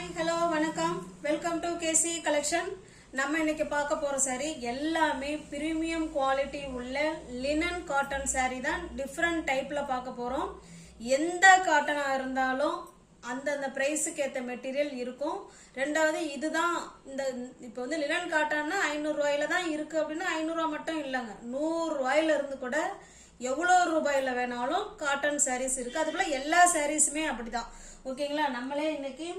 Hi hello வணக்கம் welcome to KC collection. நம்ம இன்னைக்கு பார்க்க போற saree எல்லாமே பிரீமியம் குவாலிட்டி உள்ள லினன் காட்டன் saree தான். டிஃப்ரெண்ட் டைப்ல பார்க்க போறோம். எந்த காட்டனா இருந்தாலும் அந்தந்த பிரைஸுக்கு ஏற்ற மெட்டீரியல் இருக்கும். ரெண்டாவது இதுதான் இந்த இப்போ வந்து லினன் காட்டன்னா 500 ரூபாயில தான் இருக்கு அப்படின்னா 500 ரூபாய் மட்டும் இல்லைங்க, 100 ரூபாயில இருந்து கூட எவ்வளோ ரூபாயில வேணாலும் காட்டன் சாரீஸ் இருக்கு. அதுக்குள்ள எல்லா சாரீஸுமே அப்படிதான். ஓகேங்களா, நம்மளே இன்னைக்கு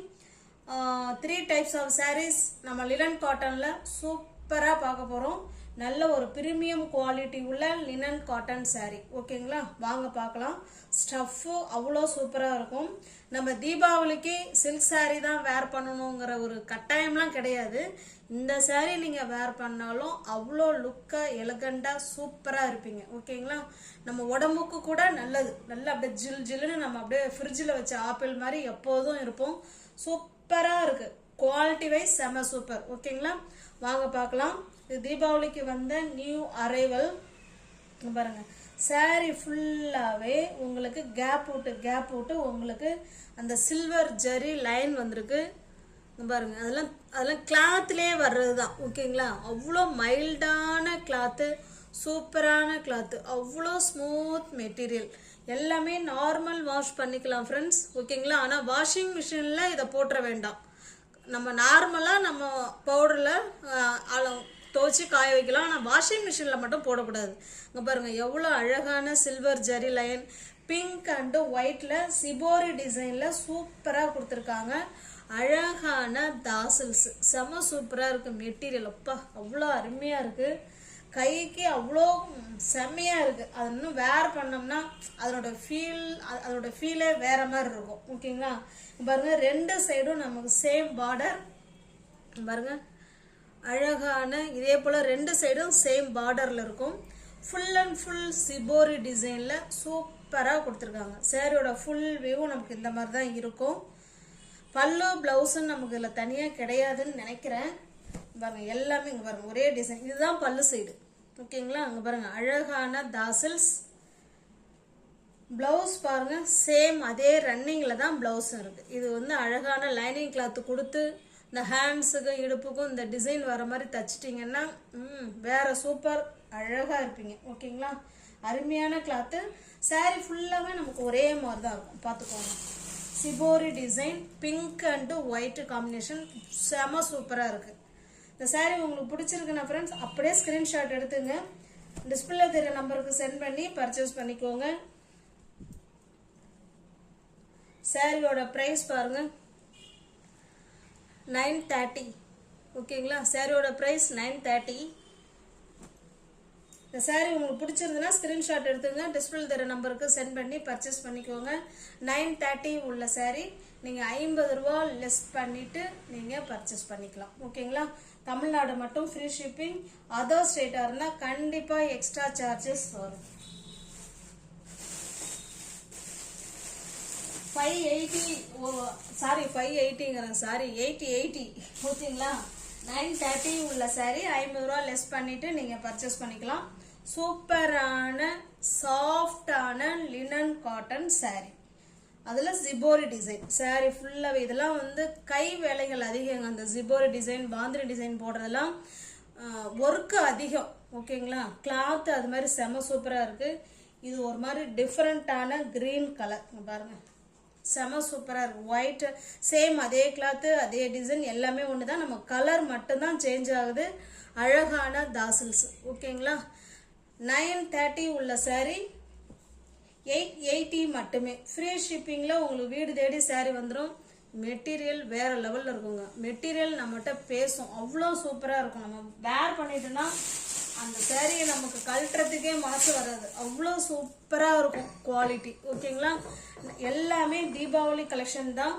3 டைப்ஸ் ஆஃப் சாரீஸ் நம்ம லினன் காட்டன்ல சூப்பரா பார்க்க போறோம். நல்ல ஒரு பிரீமியம் குவாலிட்டி உள்ள லினன் காட்டன் சாரீ. ஓகேங்களா, வாங்க பார்க்கலாம். ஸ்டஃப் அவ்வளோ சூப்பரா இருக்கும். நம்ம தீபாவளிக்கு சில்க் சாரீ தான் வேர் பண்ணணுங்கிற ஒரு கட்டாயம்லாம் கிடையாது. இந்த சாரீ நீங்க வேர் பண்ணாலும் அவ்வளோ லுக்கா எலகண்டா சூப்பரா இருப்பீங்க. ஓகேங்களா, நம்ம உடம்புக்கு கூட நல்லது. நல்லா அப்படியே ஜில் ஜில்லுன்னு நம்ம அப்படியே ஃப்ரிட்ஜில் வச்ச ஆப்பிள் மாதிரி எப்போதும் இருப்போம். சூப்பரா இருக்கு, குவாலிட்டி வைஸ் செம சூப்பர். ஓகேங்களா, வாங்க பார்க்கலாம். இது தீபாவளிக்கு வந்த நியூ அரைவல். பாருங்க, சாரி ஃபுல்லாவே உங்களுக்கு கேப் விட்டு உங்களுக்கு அந்த சில்வர் ஜரி லைன் வந்திருக்கு. பாருங்க, அதெல்லாம் கிளாத்லேயே வர்றது தான். ஓகேங்களா, அவ்வளோ மைல்டான கிளாத்து, சூப்பரான கிளாத்து, அவ்வளோ ஸ்மூத் மெட்டீரியல். எல்லாமே நார்மல் வாஷ் பண்ணிக்கலாம் ஃப்ரெண்ட்ஸ். ஓகேங்களா, ஆனால் வாஷிங் மிஷினில் இதை போட்டுற வேண்டாம். நம்ம நார்மலாக நம்ம பவுடரில் துவச்சி காய வைக்கலாம். ஆனால் வாஷிங் மிஷினில் மட்டும் போடக்கூடாது. இங்கே பாருங்கள், எவ்வளோ அழகான silver zari line, pink and ஒயிட்டில் சிபோரி டிசைனில் சூப்பராக கொடுத்துருக்காங்க. அழகான தாசில்ஸ் செம சூப்பராக இருக்குது மெட்டீரியல். அப்பா அவ்வளோ அருமையாக இருக்குது, கைக்கு அவ்வளோ செம்மையாக இருக்குது. அது இன்னும் வேர் பண்ணோம்னா அதோட ஃபீலே வேற மாதிரி இருக்கும். ஓகேங்களா, பாருங்கள், 2 சைடும் நமக்கு சேம் பார்டர். பாருங்கள், அழகான இதே போல் 2 சைடும் சேம் பார்டரில் இருக்கும். ஃபுல் அண்ட் ஃபுல் சிபோரி டிசைனில் சூப்பராக கொடுத்துருக்காங்க. சேரீயோட ஃபுல் வியூவும் நமக்கு இந்த மாதிரி தான் இருக்கும். பல்லு ப்ளவுஸுன்னு நமக்கு இதில் தனியாக கிடையாதுன்னு நினைக்கிறேன். பாருங்கள், எல்லாமே இங்கே பாருங்கள் ஒரே டிசைன். இதுதான் பல்லு சைடு. ஓகேங்களா, அங்கே பாருங்கள் அழகான தாசில்ஸ். ப்ளவுஸ் பாருங்கள், சேம் அதே ரன்னிங்கில் தான் ப்ளவுஸும் இருக்குது. இது வந்து அழகான லைனிங் கிளாத்து கொடுத்து இந்த ஹேண்ட்ஸுக்கும் இடுப்புக்கும் இந்த டிசைன் வர மாதிரி தச்சிட்டிங்கன்னா வேற சூப்பர் அழகாக இருப்பீங்க. ஓகேங்களா, அருமையான கிளாத்து. சாரீ ஃபுல்லாகவே நமக்கு ஒரே மாதிரி தான் இருக்கும். பார்த்துக்கோங்க, shibori design, pink and white combination செம சூப்பராக இருக்குது. இந்த சாரீ உங்களுக்கு பிடிச்சிருக்குன்னா ஃப்ரெண்ட்ஸ் அப்படியே ஸ்க்ரீன்ஷாட் எடுத்துங்க, டிஸ்பிளே தெரிய நம்பருக்கு சென்ட் பண்ணி பர்ச்சேஸ் பண்ணிக்கோங்க. சாரியோட ப்ரைஸ் பாருங்கள் 930. ஓகேங்களா, சாரியோட ப்ரைஸ் 930. இந்த சாரீ உங்களுக்கு பிடிச்சிருந்ததுன்னா ஸ்க்ரீன்ஷாட் எடுத்துங்க, டிஸ்பிளே தர நம்பருக்கு சென்ட் பண்ணி பர்ச்சேஸ் பண்ணிக்கோங்க. 930 உள்ள சாரீ நீங்கள் 50 ரூபா லெஸ் பண்ணிவிட்டு நீங்கள் பர்ச்சேஸ் பண்ணிக்கலாம். ஓகேங்களா, தமிழ்நாடு மட்டும் ஃப்ரீ ஷிப்பிங். அதர் ஸ்டேட்டாக இருந்தால் கண்டிப்பாக எக்ஸ்ட்ரா சார்ஜஸ் வரும். 880. ஓகேங்களா, 930 உள்ள சாரீ 50 ரூபா லெஸ் பண்ணிட்டு நீங்க பர்ச்சேஸ் பண்ணிக்கலாம். சூப்பரான சாஃப்டான லினன் காட்டன் சாரீ, அதுல ஜிபோரி டிசைன். சாரீ ஃபுல்லாவே இதெல்லாம் வந்து கை வேலைகள் அதிகம். அந்த ஜிபோரி டிசைன், பாந்திரி டிசைன் போடுறதெல்லாம் ஒர்க்கு அதிகம். ஓகேங்களா, கிளாத் அது மாதிரி செம சூப்பரா இருக்கு. இது ஒரு மாதிரி டிஃப்ரெண்டான கிரீன் கலர். பாருங்க, செம சூப்பராக இருக்கும். ஒயிட் சேம் அதே கிளாத்து அதே டிசைன் எல்லாமே ஒன்று தான், நம்ம கலர் மட்டும்தான் சேஞ்ச் ஆகுது. அழகான தாசில்ஸ். ஓகேங்களா, 930 உள்ள சாரீ 880 மட்டுமே. ஃப்ரீ ஷிப்பிங்கில் உங்களுக்கு வீடு தேடி சாரீ வந்துடும். மெட்டீரியல் வேற லெவலில் இருக்குங்க. மெட்டீரியல் நம்மகிட்ட பேசும், அவ்வளோ சூப்பராக இருக்கும். நம்ம வேர் பண்ணிட்டோன்னா அந்த சாரியை நமக்கு கழட்டுறதுக்கே மனசு வராது, அவ்வளோ சூப்பராக இருக்கும் குவாலிட்டி. ஓகேங்களா, எல்லாமே தீபாவளி கலெக்ஷன் தான்.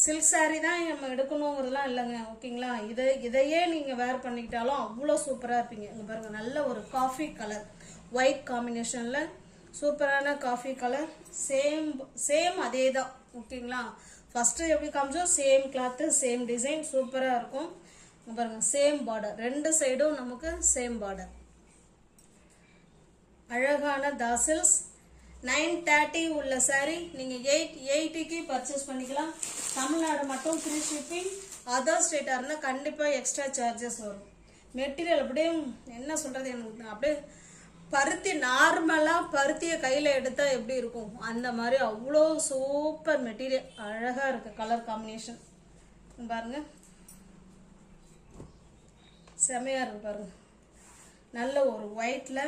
சில்க் சாரீ தான் நம்ம எடுக்கணுங்கிறதுலாம் இல்லைங்க. ஓகேங்களா, இதையே நீங்கள் வேர் பண்ணிக்கிட்டாலும் அவ்வளோ சூப்பராக இருப்பீங்க. இங்கே பாருங்கள், நல்ல ஒரு காஃபி கலர் ஒயிட் காம்பினேஷனில் சூப்பரான காஃபி கலர். சேம் அதே தான். ஓகேங்களா, ஃபஸ்ட்டு எப்படி காமிச்சோ சேம் கிளாத்து சேம் டிசைன் சூப்பராக இருக்கும். பாருங்க, சேம் பார்டர், 2 சைடும் நமக்கு சேம் பார்டர். அழகான தாசில்ஸ். 930 உள்ள சாரீ நீங்க 880க்கு பர்ச்சேஸ் பண்ணிக்கலாம். தமிழ்நாடு மட்டும் ஃப்ரீ ஷிப்பிங். அதர் ஸ்டேட்டாக இருந்தால் கண்டிப்பாக எக்ஸ்ட்ரா சார்ஜஸ் வரும். மெட்டீரியல் அப்படியே என்ன சொல்கிறது, எனக்கு அப்படியே பருத்தி நார்மலாக பருத்தியை கையில் எடுத்தால் எப்படி இருக்கும் அந்த மாதிரி அவ்வளோ சூப்பர் மெட்டீரியல். அழகாக இருக்குது கலர் காம்பினேஷன் பாருங்கள், செமையாக இருக்குது பாருங்கள். நல்ல ஒரு ஒயிட்டில்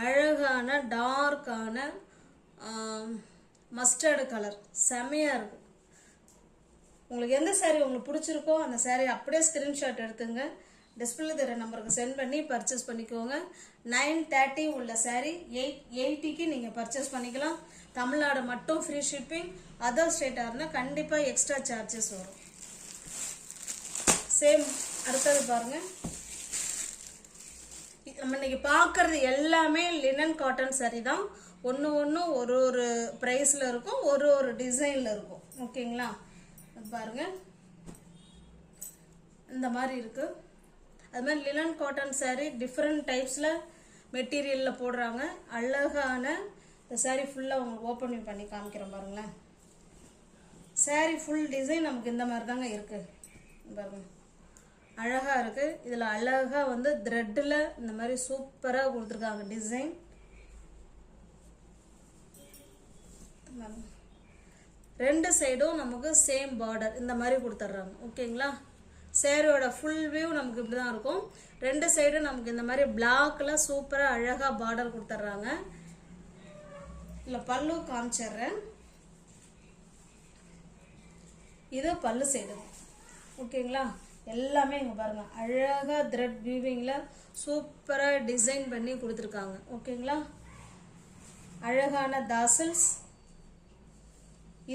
அழகான டார்க்கான மஸ்டர்டு கலர் செமையாக இருக்கும். உங்களுக்கு எந்த சாரீ உங்களுக்கு பிடிச்சிருக்கோ அந்த சாரீ அப்படியே ஸ்க்ரீன்ஷாட் எடுத்துங்க, டிஸ்பிளே தர நம்பருக்கு சென்ட் பண்ணி பர்ச்சேஸ் பண்ணிக்கோங்க. 930 உள்ள சாரீ 880க்கு நீங்கள் பர்ச்சேஸ் பண்ணிக்கலாம். தமிழ்நாடு மட்டும் ஃப்ரீ ஷிப்பிங். அதர் ஸ்டேட்டாக இருந்தால் கண்டிப்பாக எக்ஸ்ட்ரா சார்ஜஸ் வரும். சேம் அடுத்தது பாருங்கள், நம்ம இன்னைக்கு பார்க்கறது எல்லாமே லினன் காட்டன் சாரீ தான். ஒன்று ஒரு ஒரு ப்ரைஸில் இருக்கும், ஒரு ஒரு டிசைனில் இருக்கும். ஓகேங்களா, பாருங்கள் இந்த மாதிரி இருக்குது. அது மாதிரி லினன் காட்டன் சாரீ டிஃப்ரெண்ட் டைப்ஸில் மெட்டீரியலில் போடுறாங்க. அழகான இந்த சாரீ ஃபுல்லாக உங்களுக்கு ஓப்பன் பண்ணி காமிக்கிறேன் பாருங்களேன். சாரீ ஃபுல் டிசைன் நமக்கு இந்த மாதிரி தாங்க இருக்குது பாருங்கள், அழகாக இருக்குது. இதில் அழகாக வந்து த்ரெட்டில் இந்த மாதிரி சூப்பராக கொடுத்துருக்காங்க டிசைன். ரெண்டு சைடும் நமக்கு சேம் பார்டர் இந்த மாதிரி கொடுத்துட்றாங்க. ஓகேங்களா, சேரோட ஃபுல் வியூ நமக்கு இப்படி தான் இருக்கும். ரெண்டு சைடும் நமக்கு இந்த மாதிரி பிளாக்ல சூப்பராக அழகாக பார்டர் கொடுத்துட்றாங்க. இல்லை பல்லு காமிச்சிட்றேன், இது பல்லு சைடு. ஓகேங்களா, எல்லாமே இங்கே பாருங்கள் அழகாக த்ரெட் வீவிங்கில் சூப்பராக டிசைன் பண்ணி கொடுத்துருக்காங்க. ஓகேங்களா, அழகான தாசல்ஸ்.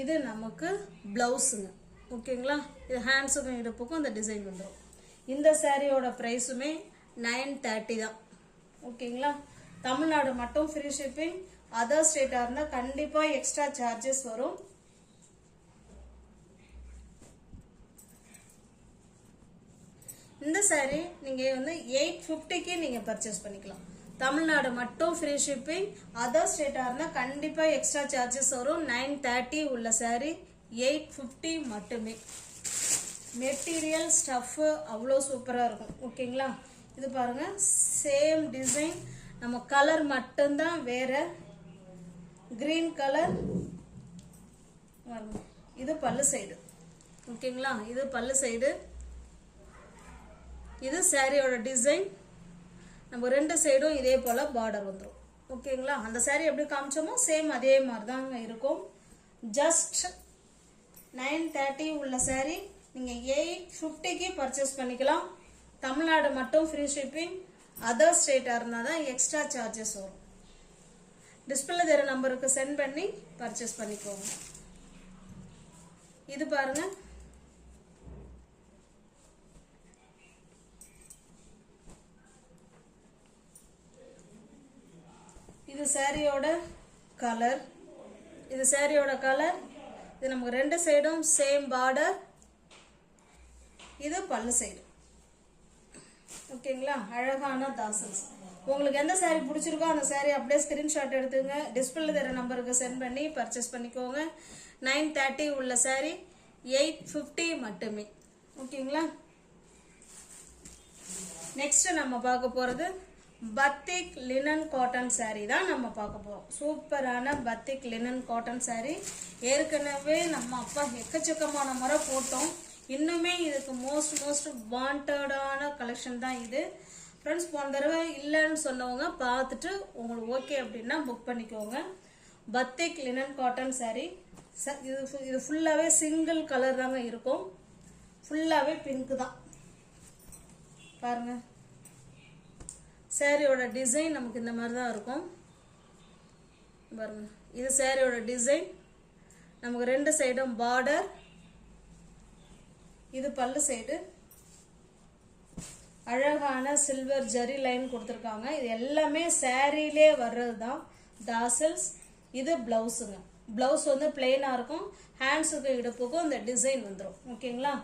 இது நமக்கு ப்ளவுஸுங்க. ஓகேங்களா, இது ஹேண்ட்ஸுக்கும் இடுப்புக்கும் இந்த டிசைன் வந்துடும். இந்த சாரியோட ப்ரைஸுமே 930 தான். ஓகேங்களா, தமிழ்நாடு மட்டும் ஃப்ரீ ஷிப்பிங். அதர் ஸ்டேட்டாக இருந்தால் கண்டிப்பாக எக்ஸ்ட்ரா சார்ஜஸ் வரும். இந்த சாரீ நீங்கள் வந்து 850க்கு நீங்கள் பர்ச்சேஸ் பண்ணிக்கலாம். தமிழ்நாடு மட்டும் ஃப்ரீ ஷிப்பிங். அதர் ஸ்டேட்டாக இருந்தால் கண்டிப்பாக எக்ஸ்ட்ரா சார்ஜஸ் வரும். 930 உள்ள சாரீ 850 மட்டுமே. மெட்டீரியல் ஸ்டஃப்பு அவ்வளோ சூப்பராக இருக்கும். ஓகேங்களா, இது பாருங்கள் சேம் டிசைன், நம்ம கலர் மட்டும்தான் வேறு, கிரீன் கலர். இது பல்லு சைடு. ஓகேங்களா, இது பல்லு சைடு. இது சாரியோட டிசைன். நம்ம ரெண்டு சைடும் இதே போல் பார்டர் வந்துடும். ஓகேங்களா, அந்த சாரீ எப்படி காமிச்சோமோ சேம் அதே மாதிரி தாங்க இருக்கும். ஜஸ்ட் 930 உள்ள சாரீ நீங்கள் 850க்கு பர்ச்சேஸ் பண்ணிக்கலாம். தமிழ்நாடு மட்டும் ஃப்ரீ ஷிப்பிங். அதர் ஸ்டேட்டாக இருந்தால் தான் எக்ஸ்ட்ரா சார்ஜஸ் வரும். டிஸ்பிளே தர நம்பருக்கு சென்ட் பண்ணி பர்ச்சேஸ் பண்ணிக்கோங்க. இது பாருங்கள், இது சாரியோட கலர். இது சாரியோட கலர். இது நமக்கு ரெண்டு சைடும் சேம் பார்டர். இது பல்லு சைடு. ஓகேங்களா, அழகான தாசல்ஸ். உங்களுக்கு எந்த சாரீ பிடிச்சிருக்கோ அந்த சாரீ அப்படியே ஸ்கிரீன்ஷாட் எடுத்துங்க, டிஸ்பிளே தர நம்பருக்கு சென்ட் பண்ணி பர்ச்சேஸ் பண்ணிக்கோங்க. 930 உள்ள சாரீ 850 மட்டுமே. ஓகேங்களா, நெக்ஸ்ட் நம்ம பார்க்க போகிறது பத்திக் லினன் காட்டன் சாரீ தான் நம்ம பார்க்க போகிறோம். சூப்பரான பத்திக் லினன் காட்டன் சாரீ. ஏற்கனவே நம்ம அப்பா எக்கச்சக்கமான முறை போட்டோம். இன்னுமே இதுக்கு மோஸ்ட் வாண்டடான கலெக்ஷன் தான் இது. ஃப்ரெண்ட்ஸ், போன தடவை இல்லைன்னு சொன்னவங்க பார்த்துட்டு உங்களுக்கு ஓகே அப்படின்னா புக் பண்ணிக்கோங்க. பத்திக் லினன் காட்டன் சாரீ. இது ஃபுல்லாகவே சிங்கிள் கலர் தாங்க இருக்கும். ஃபுல்லாகவே பிங்க் தான் பாருங்கள். சாரியோட டிசைன் நமக்கு இந்த மாதிரி தான் இருக்கும் பாருங்க. இது சாரியோட டிசைன். நமக்கு ரெண்டு சைடும் பார்டர். இது பல்லு சைடு. அழகான சில்வர் ஜரி லைன் கொடுத்துருக்காங்க. இது எல்லாமே சாரியிலே வர்றது தான் தாசல்ஸ். இது பிளவுஸுங்க. பிளவுஸ் வந்து பிளெயினாக இருக்கும். ஹேண்ட்ஸுக்கு இடுப்புக்கும் இந்த டிசைன் வந்துடும். ஓகேங்களா,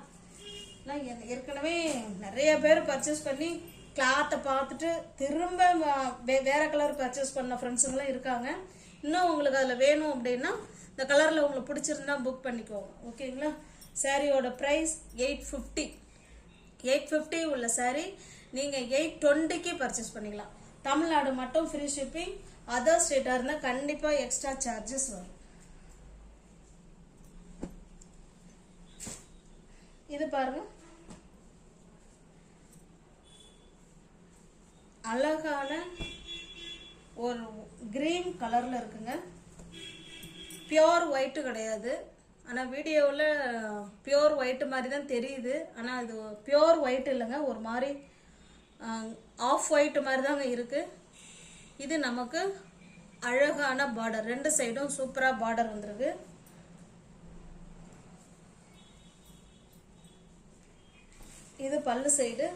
நான் ஏற்கனவே நிறைய பேர் பர்ச்சேஸ் பண்ணி கிளாத்தை பார்த்துட்டு திரும்ப வேற கலர் பர்ச்சேஸ் பண்ண ஃப்ரெண்ட்ஸுங்களாம் இருக்காங்க. இன்னும் உங்களுக்கு அதில் வேணும் அப்படின்னா இந்த கலரில் உங்களுக்கு பிடிச்சிருந்தா புக் பண்ணிக்கோங்க. ஓகேங்களா? சாரியோட ப்ரைஸ் 850. 850 உள்ள சாரி நீங்கள் 820க்கு பர்ச்சேஸ் பண்ணிக்கலாம். தமிழ்நாடு மட்டும் ஃப்ரீ ஷிப்பிங். அதர் ஸ்டேட்டாக இருந்தால் கண்டிப்பாக எக்ஸ்ட்ரா சார்ஜஸ் வரும். இது பாருங்க, அழகான ஒரு கிரீன் கலர்ல இருக்குங்க. பியோர் ஒயிட் கிடையாது, ஆனால் வீடியோவில் பியோர் ஒயிட் மாதிரி தான் தெரியுது. ஆனால் இது பியோர் ஒயிட் இல்லைங்க, ஒரு மாதிரி ஆஃப் ஒயிட் மாதிரி தாங்க இருக்கு. இது நமக்கு அழகான பார்டர், ரெண்டு சைடும் சூப்பராக பார்டர் வந்துருக்கு. இது பல்லு சைடு.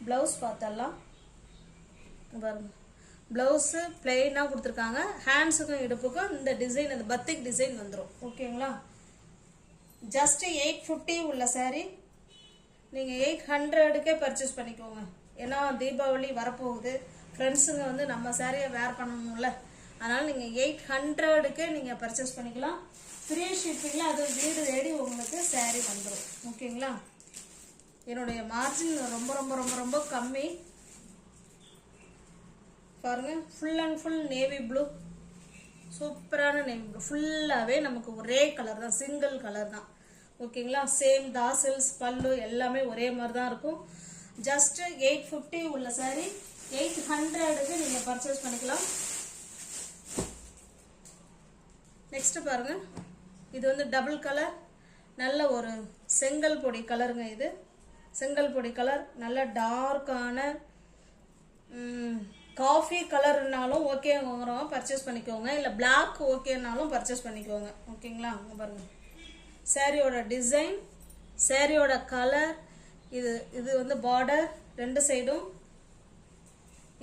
பிளவுஸ் பார்த்தலாம் பாருங்க, பிளவுஸு பிளெயினாக கொடுத்துருக்காங்க. ஹேண்ட்ஸுக்கும் இடுப்புக்கும் இந்த டிசைன், இந்த பத்திக் டிசைன் வந்துடும். ஓகேங்களா? ஜஸ்ட் 850 உள்ள சாரி நீங்கள் 800க்கே பர்ச்சேஸ் பண்ணிக்கோங்க. ஏன்னா தீபாவளி வரப்போகுது, ஃப்ரெண்ட்ஸுங்க வந்து நம்ம சாரியை வேர் பண்ணணும்ல, அதனால் நீங்கள் 800க்கே நீங்கள் பர்ச்சேஸ் பண்ணிக்கலாம். ஃப்ரீ ஷிப்பிங்கில் அது வீடு தேடி உங்களுக்கு சாரி வந்துடும். ஓகேங்களா? என்னுடைய மார்ஜின் ரொம்ப ரொம்ப ரொம்ப ரொம்ப கம்மி. பாருங்க, full and full navy blue, சூப்பரான நேவி ப்ளூ. ஃபுல்லாகவே நமக்கு ஒரே கலர் தான், சிங்கிள் கலர் தான். ஓகேங்களா? சேம் தாசல்ஸ் பல்லு எல்லாமே ஒரே மாதிரி தான் இருக்கும். ஜஸ்ட் 850 உள்ள சாரி 800க்கு நீங்கள் பர்ச்சேஸ் பண்ணிக்கலாம். நெக்ஸ்ட் பாருங்க, இது வந்து டபுள் கலர், நல்ல ஒரு செங்கல் பொடி கலருங்க. இது செங்கல் பொடி கலர், நல்ல டார்க்கான காஃபி கலர்னாலும் ஓகேங்கிறவங்க பர்ச்சேஸ் பண்ணிக்கோங்க, இல்லை பிளாக் ஓகேனாலும் பர்ச்சேஸ் பண்ணிக்கோங்க. ஓகேங்களா? பாருங்க, சாரியோட டிசைன், சாரியோட கலர், இது இது வந்து பார்டர் ரெண்டு சைடும்.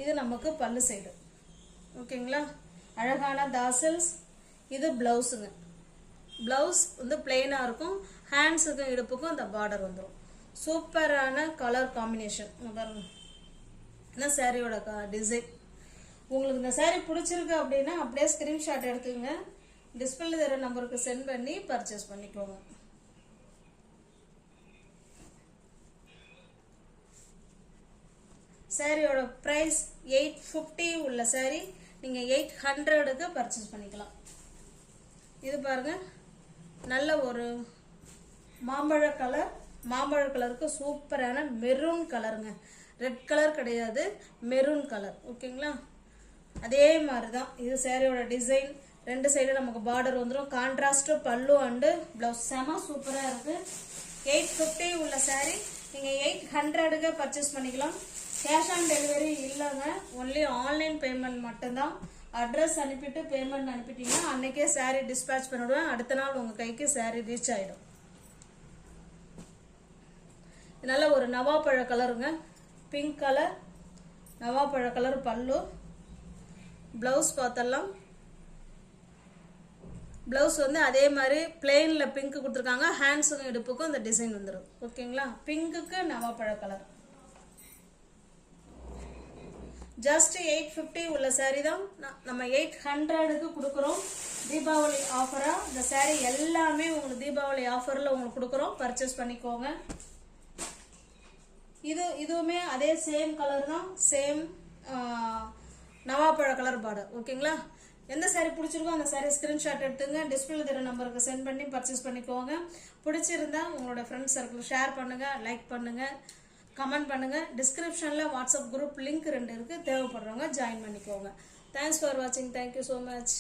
இது நமக்கு பல்லு சைடு. ஓகேங்களா? அழகான தாசல்ஸ். இது பிளவுஸுங்க. பிளவுஸ் வந்து பிளெயினாக இருக்கும், ஹேண்ட்ஸுக்கும் இடுப்புக்கும் இந்த பார்டர் வந்துடும். சூப்பரான கலர் காம்பினேஷன் பாருங்க. இதான் சாரியோட டிசைன். உங்களுக்கு இந்த சாரி பிடிச்சிருக்கு அப்படின்னா அப்படியே ஸ்கிரீன்ஷாட் எடுத்துங்க, டிஸ்பிளே தர நம்பருக்கு சென்ட் பண்ணி பர்ச்சேஸ் பண்ணிக்கோங்க. சாரியோட ப்ரைஸ் 850 உள்ள சாரி நீங்கள் 800க்கு பர்ச்சேஸ் பண்ணிக்கலாம். இது பாருங்க, நல்ல ஒரு மாம்பழ கலர், மாம்பழ கலருக்கு சூப்பரான மெரூன் கலருங்க. ரெட் கலர் கிடையாது, மெரூன் கலர். ஓகேங்களா? அதே மாதிரி தான் இது சாரியோட டிசைன். ரெண்டு சைடு நமக்கு பார்டர் வந்துடும். கான்ட்ராஸ்ட் பல்லு அண்டு பிளவுஸ் செம சூப்பராக இருக்கு. 850 உள்ள சாரி நீங்கள் 800க்கு பர்ச்சேஸ் பண்ணிக்கலாம். கேஷ் ஆன் டெலிவரி இல்லைங்க, ஒன்லி ஆன்லைன் பேமெண்ட் மட்டும்தான். அட்ரஸ் அனுப்பிட்டு பேமெண்ட் அனுப்பிட்டீங்கன்னா அன்னைக்கே சாரி டிஸ்பேச் பண்ணிவிடுவேன். அடுத்த நாள் உங்கள் கைக்கு சாரி ரீச் ஆகிடும். நல்ல ஒரு நவாப்பழ கலருங்க, பிங்க் கலர், நவாப்பழ கலர் பல்லு. பிளவுஸ் பார்த்தலாம். பிளவுஸ் வந்து அதே மாதிரி பிளெயின்ல பிங்க் கொடுத்துருக்காங்க, ஹேண்ட்ஸுக்கும் இடுப்புக்கும் இந்த டிசைன் வந்துடும். ஓகேங்களா? பிங்க்குக்கு நவாப்பழ கலர். ஜஸ்ட் 850 உள்ள சாரி தான் நம்ம 800க்கு கொடுக்குறோம். தீபாவளி ஆஃபரா இந்த சாரி எல்லாமே உங்களுக்கு தீபாவளி ஆஃபர்ல உங்களுக்கு கொடுக்குறோம், பர்ச்சேஸ் பண்ணிக்கோங்க. இதுவுமே அதே சேம் கலர் தான், சேம் நவாப்பழ கலர் பார்டர். ஓகேங்களா? எந்த சாரி பிடிச்சிருக்கோ அந்த சாரி ஸ்கிரீன்ஷாட் எடுத்துங்க, டிஸ்பிளே தர நம்பருக்கு சென்ட் பண்ணி பர்ச்சேஸ் பண்ணிக்கோங்க. பிடிச்சிருந்தா உங்களோட ஃப்ரெண்ட்ஸ் சர்க்கிள் ஷேர் பண்ணுங்க, லைக் பண்ணுங்க, கமெண்ட் பண்ணுங்க. டிஸ்கிரிப்ஷன்ல வாட்ஸ்அப் குரூப் லிங்க் 2 இருக்கு, தேவைப்படுறவங்க ஜாயின் பண்ணிக்கோங்க. தேங்க்ஸ் ஃபார் வாட்சிங். Thank you so much.